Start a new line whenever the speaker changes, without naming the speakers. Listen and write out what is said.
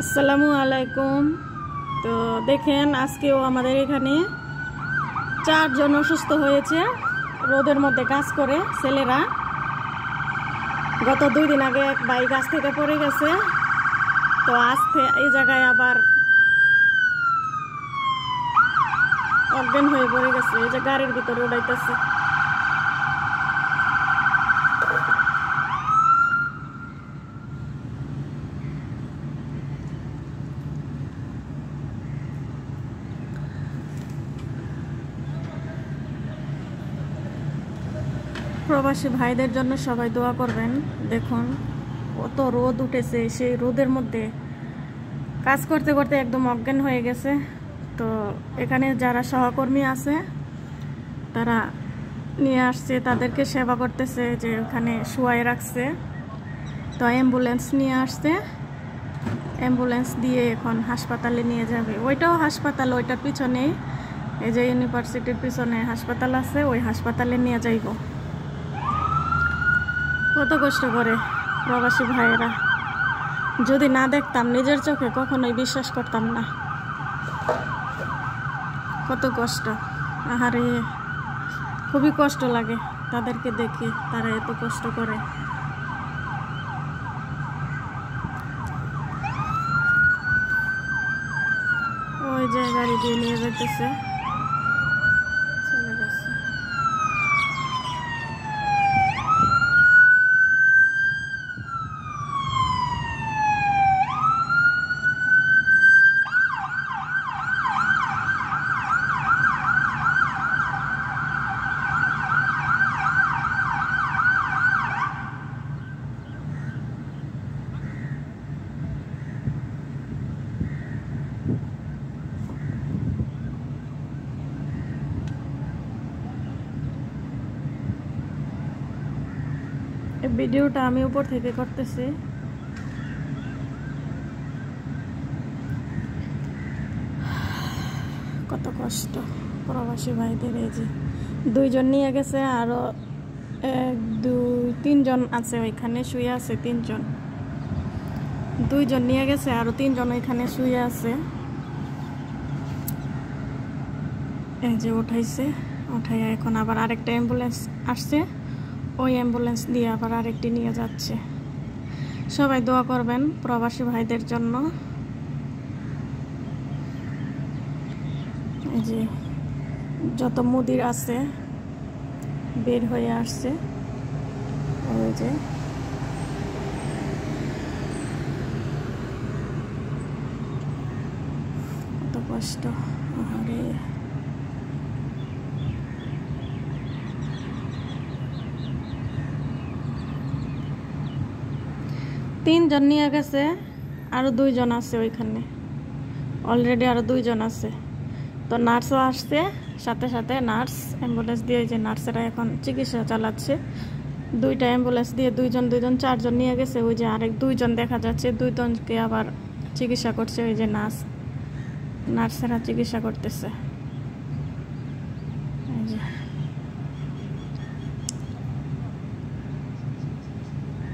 আসসালামু আলাইকুম। তো দেখেন আজকেও আমাদের এখানে 4 জন অসুস্থ হয়েছে রোদের মধ্যে কাজ করে ছেলেরা। গত 2 দিন আগে এক ভাই গাছ থেকে পড়ে গেছে, তো আজকে এই জায়গায় আবার অজ্ঞান হয়ে পড়ে গেছে। এই যে গাড়ির ভিতরে উড়াইতেছে। প্রবাসী ভাইদের জন্য সবাই দোয়া করবেন। দেখুন কত রোদ উঠেছে, সেই রোদের মধ্যে কাজ করতে করতে একদম অজ্ঞান হয়ে গেছে। তো এখানে যারা সহকর্মী আছে তারা নিয়ে আসছে, তাদেরকে সেবা করতেছে, যে ওখানে শুয়ায় রাখছে। তো অ্যাম্বুলেন্স নিয়ে আসছে, অ্যাম্বুলেন্স দিয়ে এখন হাসপাতালে নিয়ে যাবে। ওইটাও হাসপাতাল, ওইটার পিছনেই এই যে ইউনিভার্সিটির পিছনে হাসপাতাল আছে, ওই হাসপাতালে নিয়ে যাইব। কত কষ্ট করে প্রবাসী ভাইয়েরা, যদি না দেখতাম নিজের চোখে কখনোই বিশ্বাস করতাম না। কত কষ্ট, আহারে খুবই কষ্ট লাগে তাদেরকে দেখে, তারা এত কষ্ট করে। ওই যে গাড়ি দিয়ে নিয়ে যেতেছে, চলে গেছে। এই ভিডিওটা আমি উপর থেকে করতেছি। কত কষ্ট প্রবাসী ভাইদের। এই যে 2 জন নিয়ে গেছে, আরো 1 2 3 জন আছে ওইখানে শুয়ে আছে। 3 জন, 2 জন নিয়ে গেছে, আরো 3 জন ওইখানে শুয়ে আছে। এই যে উঠাইছে, উঠাইয়া এখন আবার আরেকটা অ্যাম্বুলেন্স আসছে, ওই অ্যাম্বুলেন্স দিয়ে আবার আরেকটি নিয়ে যাচ্ছে। সবাই দোয়া করবেন প্রবাসী ভাইদের জন্য। এই যে যত মুদির আছে বের হয়ে আসছে, ওই যে কত কষ্ট। আরে 3 জন নিয়ে গেছে, আরো 2 জন আছে ওইখানে, অলরেডি আরো 2 জন আছে। তো নার্সও আসছে সাথে সাথে, নার্স অ্যাম্বুলেন্স দিয়ে যে নার্সেরা এখন চিকিৎসা চালাচ্ছে। 2টা অ্যাম্বুলেন্স দিয়ে 2 জন 4 জন নিয়ে গেছে। ওই যে আরেক 2 জন দেখা যাচ্ছে, 2 জনকে আবার চিকিৎসা করছে। ওই যে নার্সেরা চিকিৎসা করতেছে।